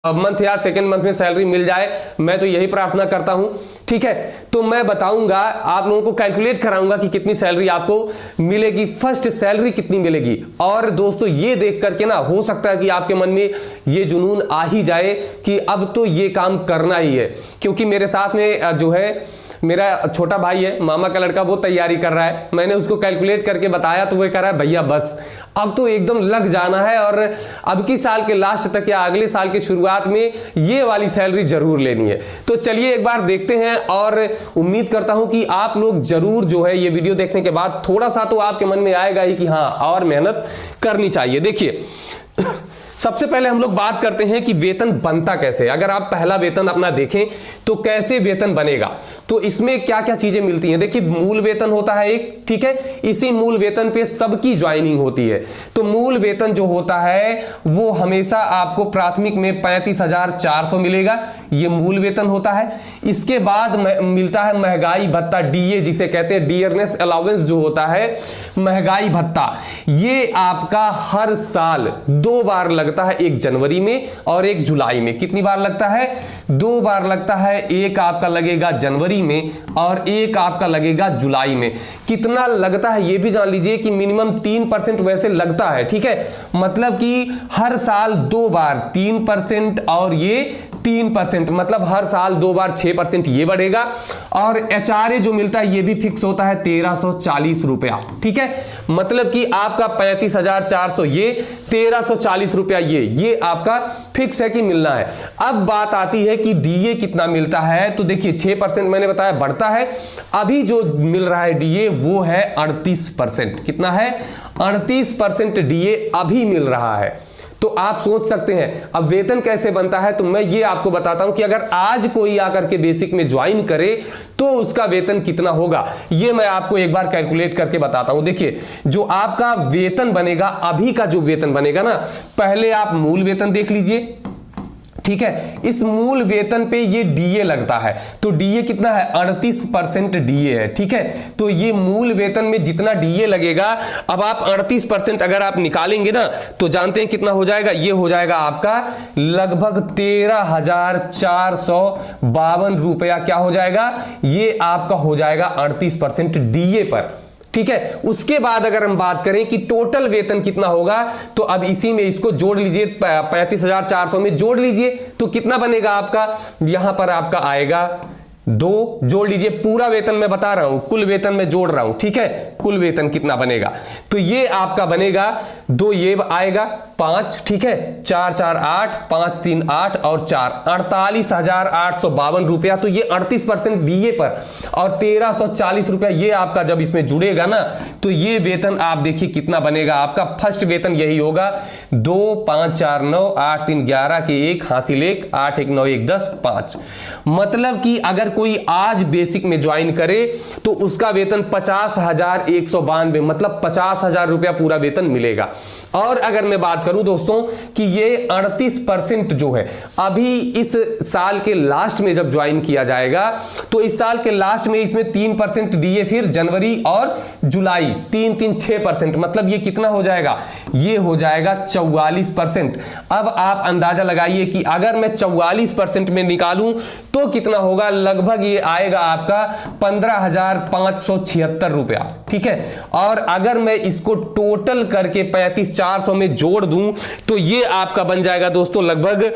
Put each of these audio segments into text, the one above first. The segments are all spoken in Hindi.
मंथ या सेकेंड मंथ में सैलरी मिल जाए, मैं तो यही प्रार्थना करता हूं। ठीक है, तो मैं बताऊंगा आप लोगों को, कैलकुलेट कराऊंगा कि कितनी सैलरी आपको मिलेगी, फर्स्ट सैलरी कितनी मिलेगी। और दोस्तों ये देख करके ना हो सकता है कि आपके मन में ये जुनून आ ही जाए कि अब तो ये काम करना ही है, क्योंकि मेरे साथ में जो है मेरा छोटा भाई है, मामा का लड़का, वो तैयारी कर रहा है। मैंने उसको कैलकुलेट करके बताया तो वो कह रहा है भैया बस अब तो एकदम लग जाना है और अब की साल के लास्ट तक या अगले साल के शुरुआत में ये वाली सैलरी जरूर लेनी है। तो चलिए एक बार देखते हैं, और उम्मीद करता हूं कि आप लोग जरूर जो है ये वीडियो देखने के बाद थोड़ा सा तो आपके मन में आएगा ही कि हाँ और मेहनत करनी चाहिए। देखिए सबसे पहले हम लोग बात करते हैं कि वेतन बनता कैसे। अगर आप पहला वेतन अपना देखें तो कैसे वेतन बनेगा, तो इसमें क्या क्या चीजें मिलती हैं। देखिए मूल वेतन होता है एक, ठीक है, इसी मूल वेतन पे सबकी ज्वाइनिंग होती है। तो मूल वेतन जो होता है वो हमेशा आपको प्राथमिक में 35,400 मिलेगा, ये मूल वेतन होता है। इसके बाद मिलता है महंगाई भत्ता, डीए जिसे कहते हैं, डियरनेस अलाउंस जो होता है, महंगाई भत्ता। ये आपका हर साल 2 बार लगता है, एक जनवरी में और एक जुलाई में। कितनी बार लगता है? 2 बार लगता है। एक आपका लगेगा जनवरी में और एक आपका लगेगा जुलाई में। कितना लगता है ये भी जान लीजिए कि मिनिमम 3% वैसे लगता है, ठीक है, मतलब कि हर साल 2 बार 3% और ये 3%, मतलब हर साल 2 बार 6% ये बढ़ेगा। और एचआरए जो मिलता है ये भी फिक्स होता है 1340 रुपया, ठीक है, मतलब कि आपका 35,400 ये, 1340 रुपया ये आपका फिक्स है कि मिलना है। अब बात आती है कि डीए कितना मिलता है, तो देखिए 6% मैंने बताया बढ़ता है। अभी जो मिल रहा है डीए वो है 38%। कितना है? 38% डीए अभी मिल रहा है। तो आप सोच सकते हैं अब वेतन कैसे बनता है, तो मैं ये आपको बताता हूं कि अगर आज कोई आकर के बेसिक में ज्वाइन करे तो उसका वेतन कितना होगा, ये मैं आपको एक बार कैलकुलेट करके बताता हूं। देखिए जो आपका वेतन बनेगा, अभी का जो वेतन बनेगा ना, पहले आप मूल वेतन देख लीजिए, ठीक है, इस मूल वेतन पे ये डीए लगता है। तो डीए कितना है? 38% डीए है, ठीक है। तो ये मूल वेतन में जितना डीए लगेगा, अब आप 38% अगर आप निकालेंगे ना तो जानते हैं कितना हो जाएगा? ये हो जाएगा आपका लगभग 13,452 रुपया। क्या हो जाएगा? ये आपका हो जाएगा 38% डीए पर, ठीक है। उसके बाद अगर हम बात करें कि टोटल वेतन कितना होगा, तो अब इसी में इसको जोड़ लीजिए, 35,400 में जोड़ लीजिए तो कितना बनेगा आपका? यहां पर आपका आएगा 2, जोड़ लीजिए, पूरा वेतन मैं बता रहा हूं, कुल वेतन में जोड़ रहा हूं, ठीक है। कुल वेतन कितना बनेगा? तो ये आपका बनेगा 2, ये आएगा 5, ठीक है, 4 4 8, 5 3 8 और 4, 48,852 रुपया। तो ये 38% डीए पर और 1340 रुपया ये आपका जब इसमें जुड़ेगा ना, तो ये वेतन आप देखिए कितना बनेगा आपका। फर्स्ट वेतन यही होगा, 2 5 4 9 8 3 11 के 1 हासिल 1 8 1 9 1 10 5। मतलब कि अगर कोई आज बेसिक में ज्वाइन करे तो उसका वेतन 50,192, मतलब 50,000 रुपया पूरा वेतन मिलेगा। और अगर मैं बात करूं दोस्तों कि ये 38% जो है अभी इस साल के लास्ट में जब ज्वाइन किया जाएगा, तो इस साल के लास्ट में इसमें 3% डीए, फिर जनवरी और जुलाई 3 3 6%, मतलब ये कितना हो जाएगा? ये हो जाएगा 44%। अब आप अंदाजा लगाइए कि अगर मैं 44% में निकालूं तो कितना होगा? लगभग ये आएगा आपका 15,576 रुपया, ठीक है। और अगर मैं इसको टोटल करके 35,400 में जोड़ दूं तो ये आपका बन जाएगा दोस्तों लगभग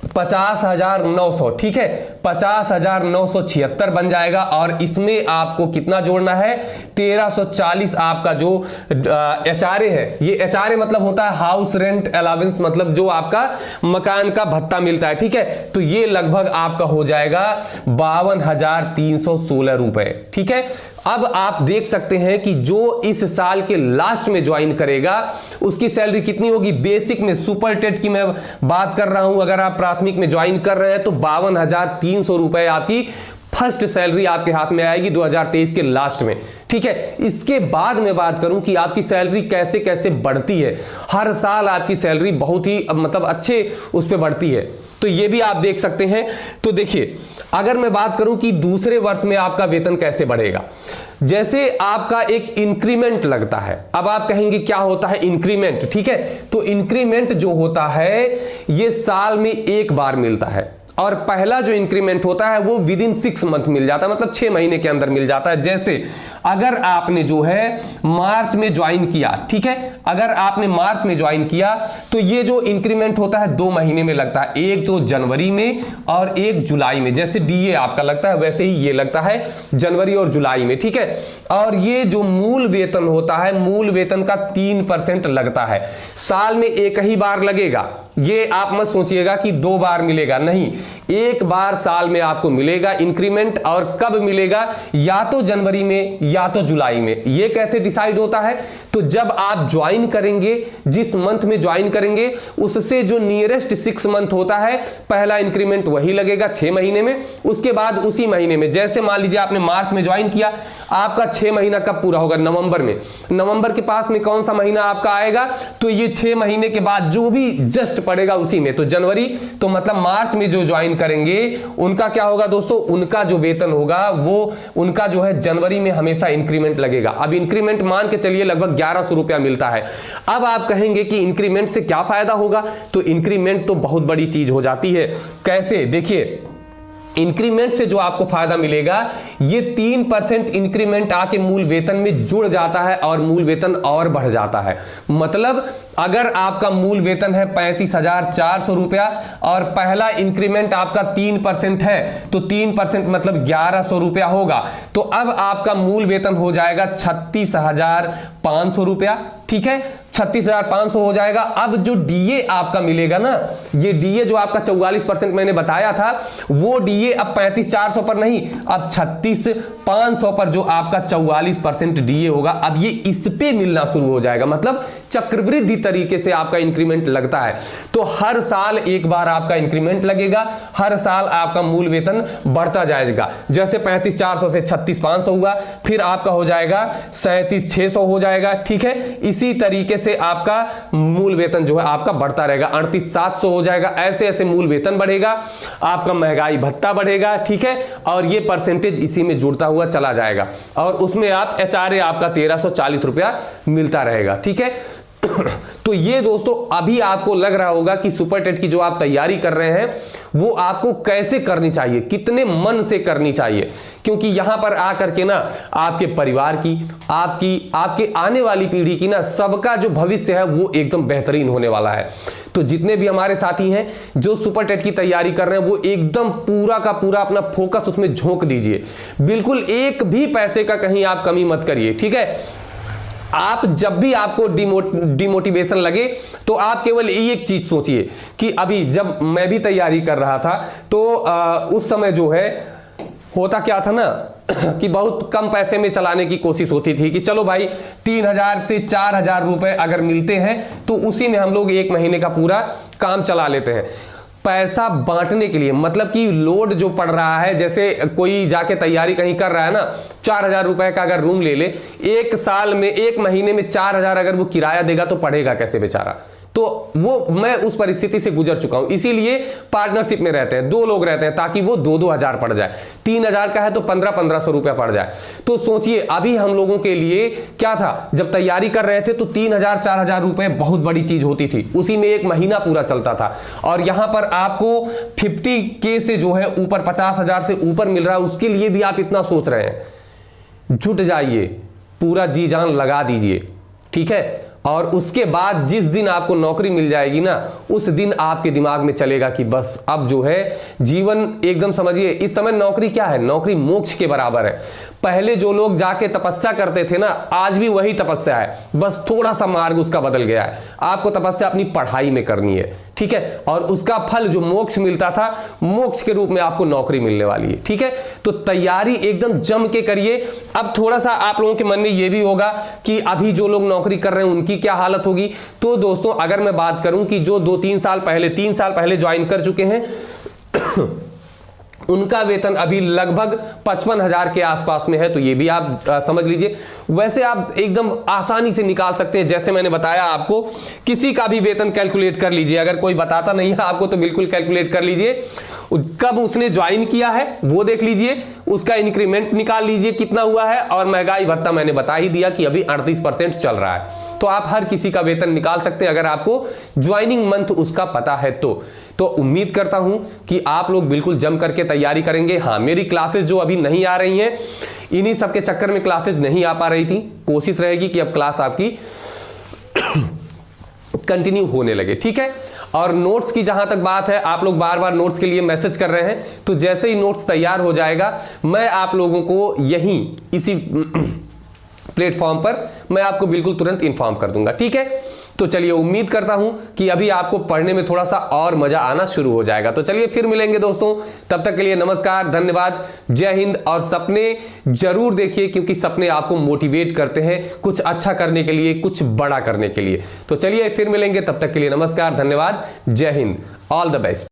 50,900, ठीक है, 50,976 बन जाएगा। और इसमें आपको कितना जोड़ना है? 1340 आपका जो एचआरए है, ये एचआरए मतलब होता है हाउस रेंट अलाउंस, मतलब जो आपका मकान का भत्ता मिलता है, ठीक है। तो ये लगभग आपका हो जाएगा 52,316 रुपए, ठीक है। अब आप देख सकते हैं कि जो इस साल के लास्ट में ज्वाइन करेगा उसकी सैलरी कितनी होगी। बेसिक में सुपर टेट की मैं बात कर रहा हूं, अगर आप प्राथमिक में ज्वाइन कर रहे हैं तो 52,300 रुपए आपकी फर्स्ट सैलरी आपके हाथ में आएगी 2023 के लास्ट में। ठीक है, इसके बाद मैं बात करूं कि आपकी सैलरी कैसे कैसे बढ़ती है। हर साल आपकी सैलरी बहुत ही मतलब अच्छे उस पर बढ़ती है, तो ये भी आप देख सकते हैं। तो देखिए, अगर मैं बात करूं कि दूसरे वर्ष में आपका वेतन कैसे बढ़ेगा, जैसे आपका एक इंक्रीमेंट लगता है। अब आप कहेंगे क्या होता है इंक्रीमेंट? ठीक है, तो इंक्रीमेंट जो होता है ये साल में एक बार मिलता है, और पहला जो इंक्रीमेंट होता है वो विद इन 6 मंथ मिल जाता है, मतलब 6 महीने के अंदर मिल जाता है। जैसे अगर आपने जो है मार्च में ज्वाइन किया, ठीक है, अगर आपने मार्च में ज्वाइन किया तो ये जो इंक्रीमेंट होता है 2 महीने में लगता है, एक तो जनवरी में और एक जुलाई में। जैसे डीए आपका लगता है वैसे ही ये लगता है जनवरी और जुलाई में। ठीक है, और ये जो मूल वेतन होता है, मूल वेतन का 3% लगता है। साल में एक ही बार लगेगा, ये आप मत सोचिएगा कि 2 बार मिलेगा, नहीं, एक बार साल में आपको मिलेगा इंक्रीमेंट। और कब मिलेगा? या तो जनवरी में या तो जुलाई में। ये कैसे डिसाइड होता है? तो जब आप ज्वाइन करेंगे, जिस मंथ में ज्वाइन करेंगे उससे जो नियरेस्ट 6 मंथ होता है, पहला इंक्रीमेंट वही लगेगा 6 महीने में। उसके बाद उसी महीने में, जैसे मान लीजिए आपने मार्च में ज्वाइन किया, आपका 6 महीना कब पूरा होगा? नवंबर में। नवंबर के पास में कौन सा महीना आपका आएगा? तो ये 6 महीने के बाद जो भी जस्ट पड़ेगा उसी में, तो जनवरी, तो मतलब मार्च में जो ज्वाइन करेंगे उनका क्या होगा दोस्तों? उनका जो वेतन होगा वो उनका जो है जनवरी में हमेशा इंक्रीमेंट लगेगा। अब इंक्रीमेंट मान के चलिए लगभग 1100 रुपया मिलता है। अब आप कहेंगे कि इंक्रीमेंट से क्या फायदा होगा? तो इंक्रीमेंट तो बहुत बड़ी चीज हो जाती है। कैसे? देखिए, इंक्रीमेंट से जो आपको फायदा मिलेगा, ये 3% इंक्रीमेंट आके मूल वेतन में जुड़ जाता है और मूल वेतन और बढ़ जाता है। मतलब अगर आपका मूल वेतन है 35,400 रुपया और पहला इंक्रीमेंट आपका 3% है, तो 3% मतलब 1100 रुपया होगा, तो अब आपका मूल वेतन हो जाएगा 36,500 रुपया। ठीक है, 36,500 हो जाएगा। अब जो डीए आपका मिलेगा ना, ये डीए जो आपका 44% मैंने बताया था, वो डीए अब 35,400 पर नहीं, अब 36,500 पर जो आपका 44% डीए होगा, अब ये इस पे मिलना शुरू हो जाएगा। मतलब चक्रवृद्धि तरीके से आपका इंक्रीमेंट लगता है। तो हर साल एक बार आपका इंक्रीमेंट लगेगा, हर साल आपका मूल वेतन बढ़ता जाएगा। जैसे 35,400 से 36,500 हुआ, फिर आपका हो जाएगा 37,600 हो जाएगा। ठीक है, इसी तरीके से आपका मूल वेतन जो है आपका बढ़ता रहेगा, 38,700 हो जाएगा। ऐसे ऐसे मूल वेतन बढ़ेगा, आपका महंगाई भत्ता बढ़ेगा। ठीक है, और ये परसेंटेज इसी में जुड़ता हुआ चला जाएगा, और उसमें आप एचआरए आपका 1340 रुपया मिलता रहेगा। ठीक है, तो ये दोस्तों अभी आपको लग रहा होगा कि सुपर टेट की जो आप तैयारी कर रहे हैं वो आपको कैसे करनी चाहिए, कितने मन से करनी चाहिए, क्योंकि यहां पर आकर के ना आपके परिवार की, आपके आने वाली पीढ़ी की ना, सबका जो भविष्य है वो एकदम बेहतरीन होने वाला है। तो जितने भी हमारे साथी हैं जो सुपर टेट की तैयारी कर रहे हैं, वो एकदम पूरा का पूरा अपना फोकस उसमें झोंक दीजिए। बिल्कुल एक भी पैसे का कहीं आप कमी मत करिए। ठीक है, आप जब भी आपको डिमोटिवेशन लगे तो आप केवल एक चीज सोचिए कि अभी जब मैं भी तैयारी कर रहा था तो उस समय जो है होता क्या था ना कि बहुत कम पैसे में चलाने की कोशिश होती थी कि चलो भाई 3,000 से 4,000 रुपए अगर मिलते हैं तो उसी में हम लोग 1 महीने का पूरा काम चला लेते हैं। पैसा बांटने के लिए, मतलब कि लोड जो पड़ रहा है, जैसे कोई जाके तैयारी कहीं कर रहा है ना, 4,000 रुपए का अगर रूम ले ले, 1 साल में 1 महीने में 4,000 अगर वो किराया देगा तो पढ़ेगा कैसे बेचारा? तो वो मैं उस परिस्थिति से गुजर चुका हूं, इसीलिए पार्टनरशिप में रहते हैं, 2 लोग रहते हैं ताकि वो 2-2 हजार पड़ जाए। 3,000 का है तो 1500 रुपया पड़ जाए। तो सोचिए अभी हम लोगों के लिए क्या था, जब तैयारी कर रहे थे तो 3,000-4,000 रुपए बहुत बड़ी चीज होती थी, उसी में 1 महीना पूरा चलता था। और यहां पर आपको 50K से जो है ऊपर 50,000 से ऊपर मिल रहा है, उसके लिए भी आप इतना सोच रहे हैं। जुट जाइए, पूरा जी जान लगा दीजिए। ठीक है, और उसके बाद जिस दिन आपको नौकरी मिल जाएगी ना, उस दिन आपके दिमाग में चलेगा कि बस अब जो है जीवन एकदम, समझिए इस समय नौकरी क्या है, नौकरी मोक्ष के बराबर है। पहले जो लोग जाके तपस्या करते थे ना, आज भी वही तपस्या है, बस थोड़ा सा मार्ग उसका बदल गया है। आपको तपस्या अपनी पढ़ाई में करनी है। ठीक है, और उसका फल जो मोक्ष मिलता था, मोक्ष के रूप में आपको नौकरी मिलने वाली है। ठीक है, तो तैयारी एकदम जम के करिए। अब थोड़ा सा आप लोगों के मन में यह भी होगा कि अभी जो लोग नौकरी कर रहे हैं उनकी क्या हालत होगी। तो दोस्तों अगर मैं बात करूं कि जो 2-3 साल पहले, 3 साल पहले ज्वाइन कर चुके हैं उनका वेतन अभी लगभग 55,000 के आसपास में है, तो ये भी आप समझ लीजिए। वैसे आप एकदम आसानी से निकाल सकते हैं, जैसे मैंने बताया आपको, किसी का भी वेतन कैलकुलेट कर लीजिए। अगर कोई बताता नहीं है आपको तो बिल्कुल कैलकुलेट कर लीजिए। कब उसने ज्वाइन किया है वो देख लीजिए, उसका इंक्रीमेंट निकाल लीजिए कितना हुआ है, और महंगाई भत्ता मैंने बता ही दिया कि अभी 38% चल रहा है। तो आप हर किसी का वेतन निकाल सकते हैं अगर आपको ज्वाइनिंग मंथ उसका पता है तो उम्मीद करता हूं कि आप लोग बिल्कुल जम करके तैयारी करेंगे। हाँ, मेरी क्लासेस जो अभी नहीं आ रही हैं, इन्हीं सब के चक्कर में क्लासेस नहीं आ पा रही थी। कोशिश रहेगी कि अब क्लास आपकी कंटिन्यू होने लगे, ठीक है। और नोट्स की जहां तक बात है, आप लोग बार बार नोट्स के लिए मैसेज कर रहे हैं, तो जैसे ही नोट्स तैयार हो जाएगा मैं आप लोगों को यहीं इसी प्लेटफॉर्म पर मैं आपको बिल्कुल तुरंत इन्फॉर्म कर दूंगा, ठीक है। तो चलिए, उम्मीद करता हूं कि अभी आपको पढ़ने में थोड़ा सा और मजा आना शुरू हो जाएगा। तो चलिए फिर मिलेंगे दोस्तों, तब तक के लिए नमस्कार, धन्यवाद, जय हिंद। और सपने जरूर देखिए, क्योंकि सपने आपको मोटिवेट करते हैं कुछ अच्छा करने के लिए, कुछ बड़ा करने के लिए। तो चलिए फिर मिलेंगे, तब तक के लिए नमस्कार, धन्यवाद, जय हिंद, ऑल द बेस्ट।